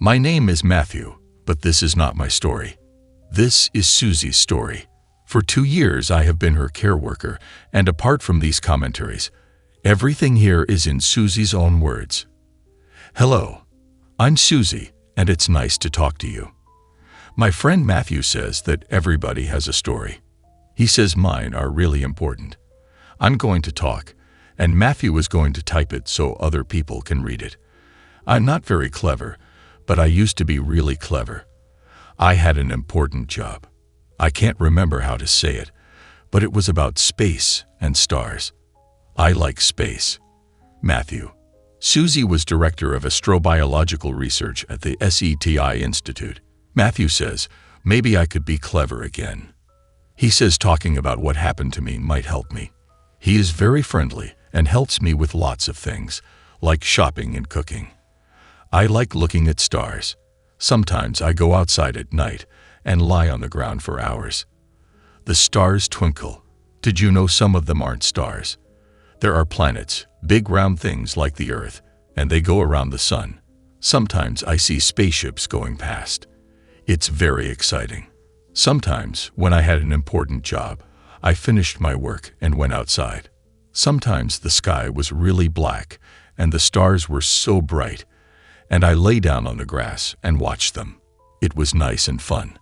My name is Matthew, but this is not my story. This is Susie's story. For 2 years I have been her care worker, and apart from these commentaries, everything here is in Susie's own words. Hello, I'm Susie, and it's nice to talk to you. My friend Matthew says that everybody has a story. He says mine are really important. I'm going to talk, and Matthew is going to type it so other people can read it. I'm not very clever, but I used to be really clever. I had an important job. I can't remember how to say it, but it was about space and stars. I like space. Matthew. Susie was director of astrobiological research at the SETI Institute. Matthew says, maybe I could be clever again. He says talking about what happened to me might help me. He is very friendly and helps me with lots of things, like shopping and cooking. I like looking at stars. Sometimes I go outside at night and lie on the ground for hours. The stars twinkle. Did you know some of them aren't stars? There are planets, big round things like the Earth, and they go around the sun. Sometimes I see spaceships going past. It's very exciting. Sometimes, when I had an important job, I finished my work and went outside. Sometimes the sky was really black and the stars were so bright, and I lay down on the grass and watched them. It was nice and fun.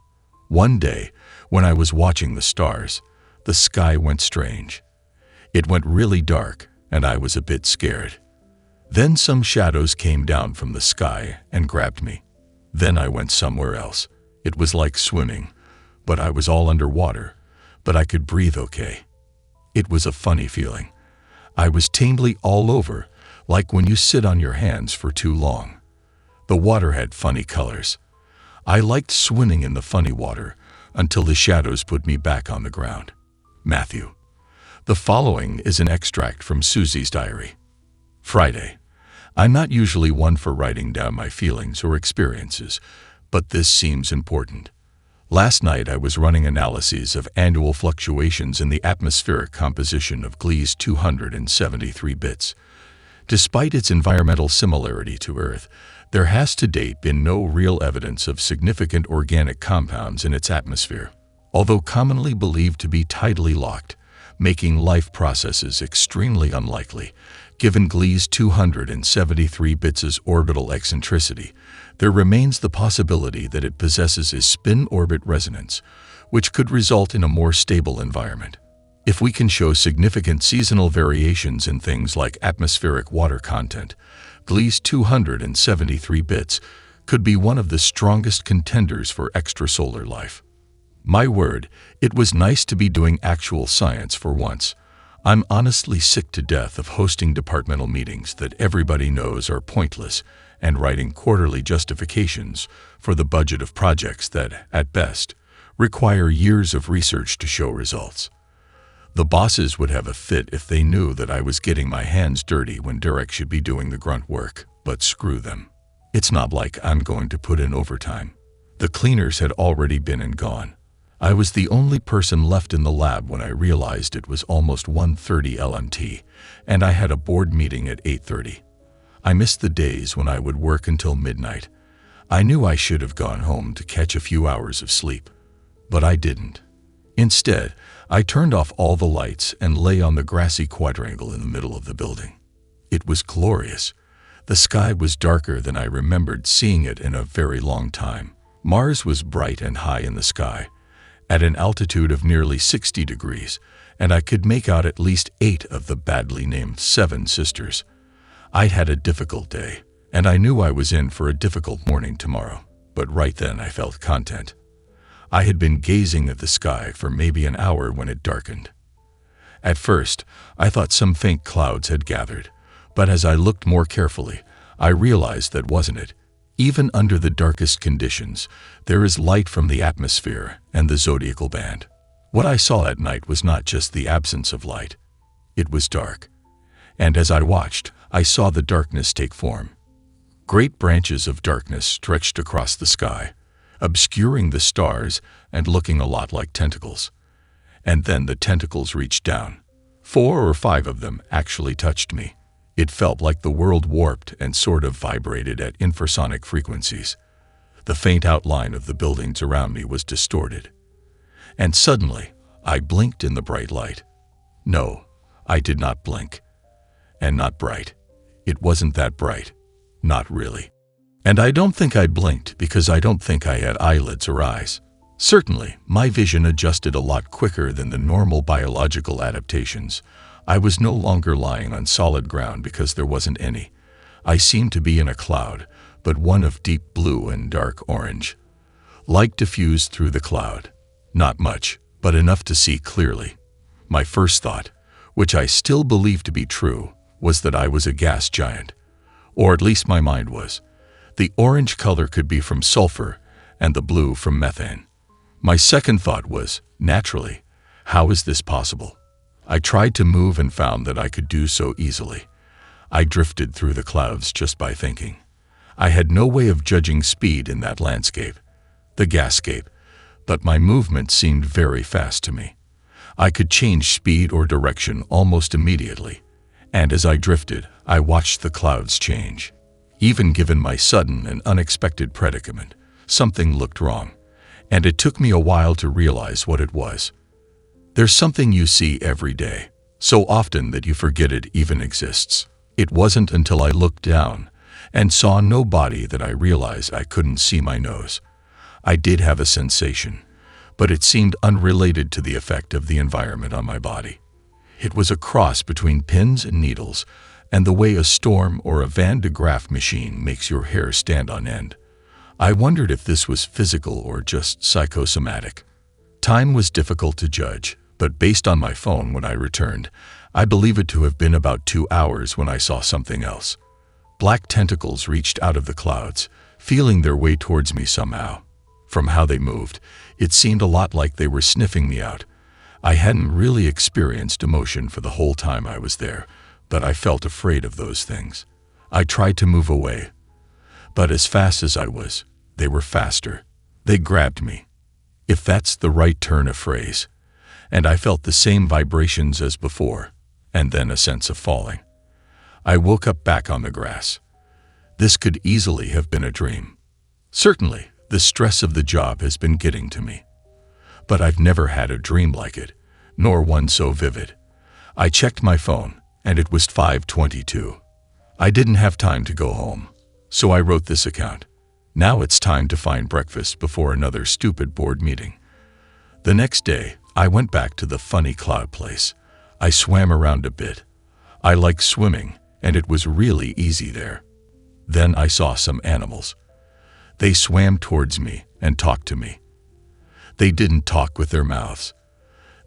One day, when I was watching the stars, the sky went strange. It went really dark, and I was a bit scared. Then some shadows came down from the sky and grabbed me. Then I went somewhere else. It was like swimming, but I was all underwater, but I could breathe okay. It was a funny feeling. I was tingly all over, like when you sit on your hands for too long. The water had funny colors. I liked swimming in the funny water until the shadows put me back on the ground. Matthew. The following is an extract from Susie's diary. Friday. I'm not usually one for writing down my feelings or experiences, but this seems important. Last night I was running analyses of annual fluctuations in the atmospheric composition of Gliese 273 bits. Despite its environmental similarity to Earth, there has to date been no real evidence of significant organic compounds in its atmosphere, although commonly believed to be tidally locked, making life processes extremely unlikely. Given Gliese 273 bits' orbital eccentricity, there remains the possibility that it possesses a spin-orbit resonance, which could result in a more stable environment. If we can show significant seasonal variations in things like atmospheric water content, Gliese 273 bits could be one of the strongest contenders for extrasolar life. My word, it was nice to be doing actual science for once. I'm honestly sick to death of hosting departmental meetings that everybody knows are pointless and writing quarterly justifications for the budget of projects that, at best, require years of research to show results. The bosses would have a fit if they knew that I was getting my hands dirty when Derek should be doing the grunt work, but screw them. It's not like I'm going to put in overtime. The cleaners had already been and gone. I was the only person left in the lab when I realized it was almost 1:30 LMT, and I had a board meeting at 8:30. I missed the days when I would work until midnight. I knew I should have gone home to catch a few hours of sleep, but I didn't. Instead, I turned off all the lights and lay on the grassy quadrangle in the middle of the building. It was glorious. The sky was darker than I remembered seeing it in a very long time. Mars was bright and high in the sky, at an altitude of nearly 60 degrees, and I could make out at least 8 of the badly named 7 sisters. I'd had a difficult day, and I knew I was in for a difficult morning tomorrow, but right then I felt content. I had been gazing at the sky for maybe an hour when it darkened. At first, I thought some faint clouds had gathered, but as I looked more carefully, I realized that wasn't it. Even under the darkest conditions, there is light from the atmosphere and the zodiacal band. What I saw at night was not just the absence of light. It was dark. And as I watched, I saw the darkness take form. Great branches of darkness stretched across the sky, obscuring the stars and looking a lot like tentacles. And then the tentacles reached down. 4 or 5 of them actually touched me. It felt like the world warped and sort of vibrated at infrasonic frequencies. The faint outline of the buildings around me was distorted. And suddenly, I blinked in the bright light. No, I did not blink. And not bright. It wasn't that bright. Not really. And I don't think I blinked because I don't think I had eyelids or eyes. Certainly, my vision adjusted a lot quicker than the normal biological adaptations. I was no longer lying on solid ground because there wasn't any. I seemed to be in a cloud, but one of deep blue and dark orange. Light diffused through the cloud. Not much, but enough to see clearly. My first thought, which I still believe to be true, was that I was a gas giant. Or at least my mind was. The orange color could be from sulfur and the blue from methane. My second thought was, naturally, how is this possible? I tried to move and found that I could do so easily. I drifted through the clouds just by thinking. I had no way of judging speed in that landscape, the gascape, but my movement seemed very fast to me. I could change speed or direction almost immediately, and as I drifted, I watched the clouds change. Even given my sudden and unexpected predicament, something looked wrong, and it took me a while to realize what it was. There's something you see every day, so often that you forget it even exists. It wasn't until I looked down and saw no body that I realized I couldn't see my nose. I did have a sensation, but it seemed unrelated to the effect of the environment on my body. It was a cross between pins and needles, and the way a storm or a Van de Graaff machine makes your hair stand on end. I wondered if this was physical or just psychosomatic. Time was difficult to judge, but based on my phone when I returned, I believe it to have been about 2 hours when I saw something else. Black tentacles reached out of the clouds, feeling their way towards me somehow. From how they moved, it seemed a lot like they were sniffing me out. I hadn't really experienced emotion for the whole time I was there, but I felt afraid of those things. I tried to move away, but as fast as I was, they were faster. They grabbed me, if that's the right turn of phrase, and I felt the same vibrations as before, and then a sense of falling. I woke up back on the grass. This could easily have been a dream. Certainly, the stress of the job has been getting to me. But I've never had a dream like it, nor one so vivid. I checked my phone, and it was 5:22. I didn't have time to go home, so I wrote this account. Now it's time to find breakfast before another stupid board meeting. The next day, I went back to the funny cloud place. I swam around a bit. I like swimming, and it was really easy there. Then I saw some animals. They swam towards me and talked to me. They didn't talk with their mouths.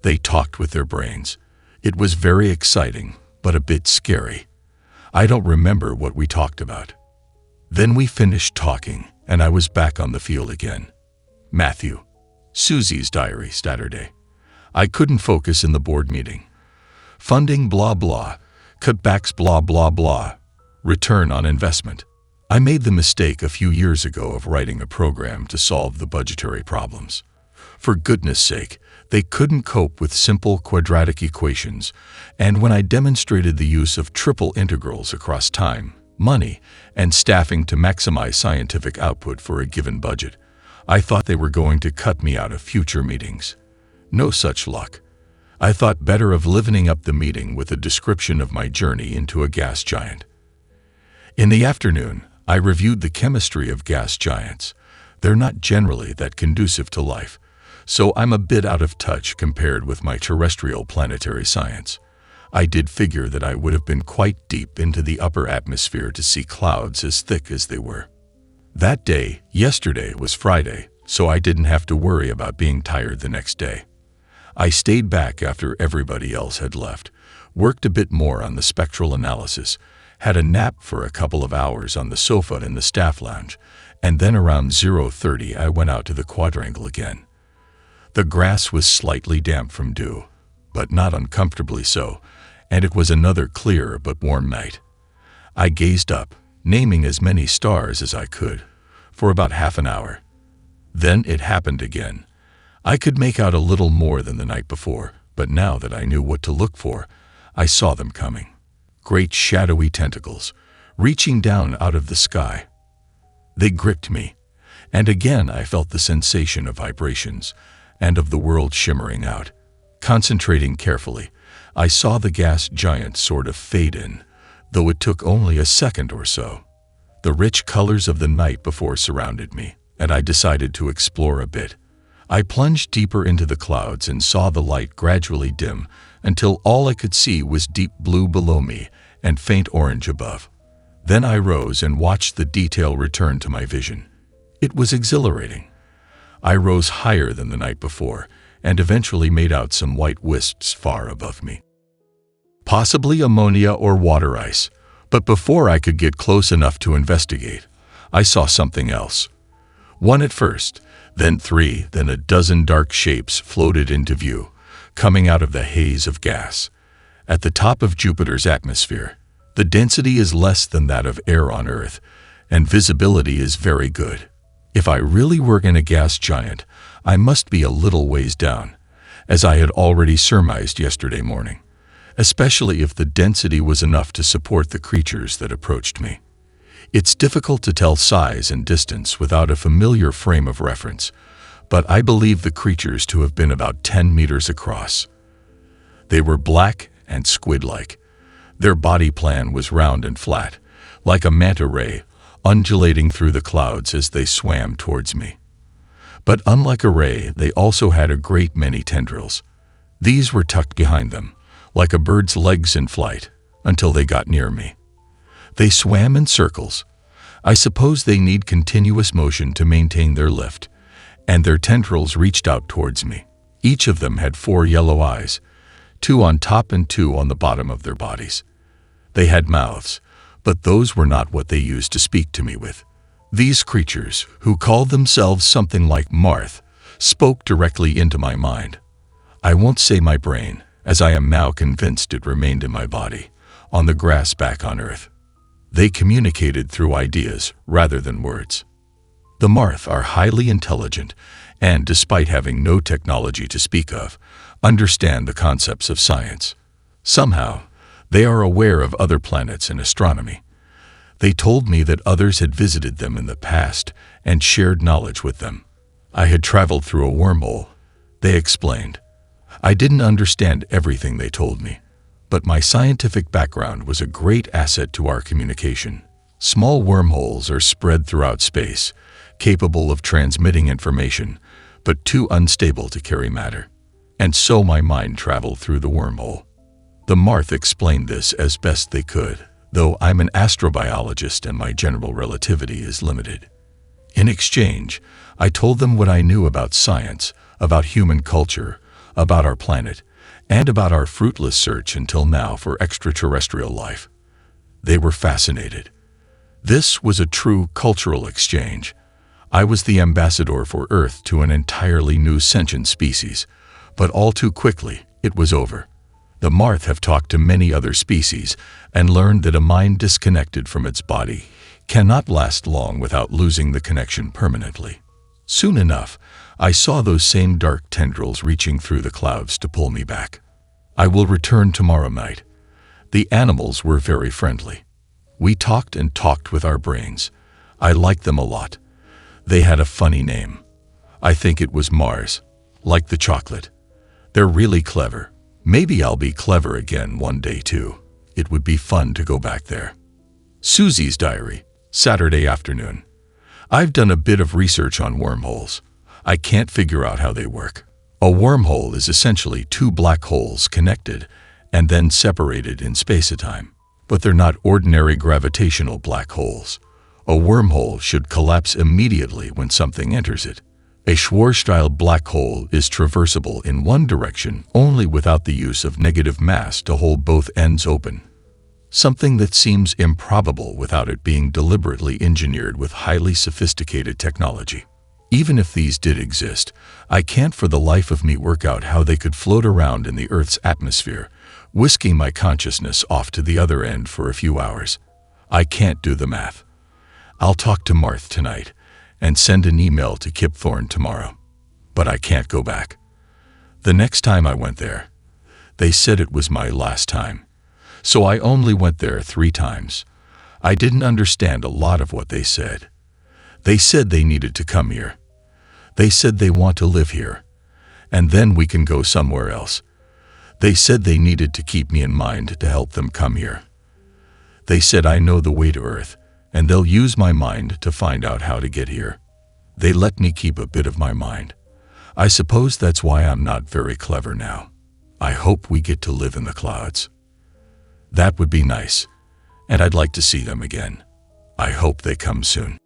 They talked with their brains. It was very exciting, but a bit scary. I don't remember what we talked about. Then we finished talking, and I was back on the field again. Matthew. Susie's diary, Saturday. I couldn't focus in the board meeting. Funding blah blah, cutbacks blah blah blah, return on investment. I made the mistake a few years ago of writing a program to solve the budgetary problems. For goodness sake, they couldn't cope with simple quadratic equations, and when I demonstrated the use of triple integrals across time, money, and staffing to maximize scientific output for a given budget, I thought they were going to cut me out of future meetings. No such luck. I thought better of livening up the meeting with a description of my journey into a gas giant. In the afternoon, I reviewed the chemistry of gas giants. They're not generally that conducive to life, so I'm a bit out of touch compared with my terrestrial planetary science. I did figure that I would have been quite deep into the upper atmosphere to see clouds as thick as they were. That day, yesterday, was Friday, so I didn't have to worry about being tired the next day. I stayed back after everybody else had left, worked a bit more on the spectral analysis, had a nap for a couple of hours on the sofa in the staff lounge, and then around 0:30 I went out to the quadrangle again. The grass was slightly damp from dew, but not uncomfortably so, and it was another clear but warm night. I gazed up, naming as many stars as I could, for about half an hour. Then it happened again. I could make out a little more than the night before, but now that I knew what to look for, I saw them coming. Great shadowy tentacles, reaching down out of the sky. They gripped me, And again I felt the sensation of vibrations and of the world shimmering out. Concentrating carefully, I saw the gas giant sort of fade in, though it took only a second or so. The rich colors of the night before surrounded me, and I decided to explore a bit. I plunged deeper into the clouds and saw the light gradually dim until all I could see was deep blue below me and faint orange above. Then I rose and watched the detail return to my vision. It was exhilarating. I rose higher than the night before and eventually made out some white wisps far above me. Possibly ammonia or water ice, but before I could get close enough to investigate, I saw something else. One at first, then three, then a dozen dark shapes floated into view, coming out of the haze of gas. At the top of Jupiter's atmosphere, the density is less than that of air on Earth, and visibility is very good. If I really were in a gas giant, I must be a little ways down, as I had already surmised yesterday morning, especially if the density was enough to support the creatures that approached me. It's difficult to tell size and distance without a familiar frame of reference, but I believe the creatures to have been about 10 meters across. They were black and squid-like. Their body plan was round and flat, like a manta ray, undulating through the clouds as they swam towards me. But unlike a ray, they also had a great many tendrils. These were tucked behind them, like a bird's legs in flight, until they got near me. They swam in circles. I suppose they need continuous motion to maintain their lift, and their tendrils reached out towards me. Each of them had 4 yellow eyes, 2 on top and 2 on the bottom of their bodies. They had mouths, but those were not what they used to speak to me with. These creatures, who called themselves something like Marth, spoke directly into my mind. I won't say my brain, as I am now convinced it remained in my body, on the grass back on Earth. They communicated through ideas rather than words. The Marth are highly intelligent and, despite having no technology to speak of, understand the concepts of science. Somehow, they are aware of other planets and astronomy. They told me that others had visited them in the past and shared knowledge with them. I had traveled through a wormhole, they explained. I didn't understand everything they told me, but my scientific background was a great asset to our communication. Small wormholes are spread throughout space, capable of transmitting information, but too unstable to carry matter. And so my mind traveled through the wormhole. The Marth explained this as best they could, though I'm an astrobiologist and my general relativity is limited. In exchange, I told them what I knew about science, about human culture, about our planet, and about our fruitless search until now for extraterrestrial life. They were fascinated. This was a true cultural exchange. I was the ambassador for Earth to an entirely new sentient species, but all too quickly it was over. The Marth have talked to many other species and learned that a mind disconnected from its body cannot last long without losing the connection permanently. Soon enough, I saw those same dark tendrils reaching through the clouds to pull me back. I will return tomorrow night. The animals were very friendly. We talked and talked with our brains. I liked them a lot. They had a funny name. I think it was Mars, like the chocolate. They're really clever. Maybe I'll be clever again one day too. It would be fun to go back there. Susie's diary, Saturday afternoon. I've done a bit of research on wormholes. I can't figure out how they work. A wormhole is essentially 2 black holes connected and then separated in space-time. But they're not ordinary gravitational black holes. A wormhole should collapse immediately when something enters it. A Schwarzschild black hole is traversable in one direction only without the use of negative mass to hold both ends open. Something that seems improbable without it being deliberately engineered with highly sophisticated technology. Even if these did exist, I can't for the life of me work out how they could float around in the Earth's atmosphere, whisking my consciousness off to the other end for a few hours. I can't do the math. I'll talk to Marth tonight and send an email to Kip Thorne tomorrow. But I can't go back. The next time I went there, they said it was my last time. So I only went there 3 times. I didn't understand a lot of what they said. They said they needed to come here. They said they want to live here. And then we can go somewhere else. They said they needed to keep me in mind to help them come here. They said I know the way to Earth, and they'll use my mind to find out how to get here. They let me keep a bit of my mind. I suppose that's why I'm not very clever now. I hope we get to live in the clouds. That would be nice, and I'd like to see them again. I hope they come soon.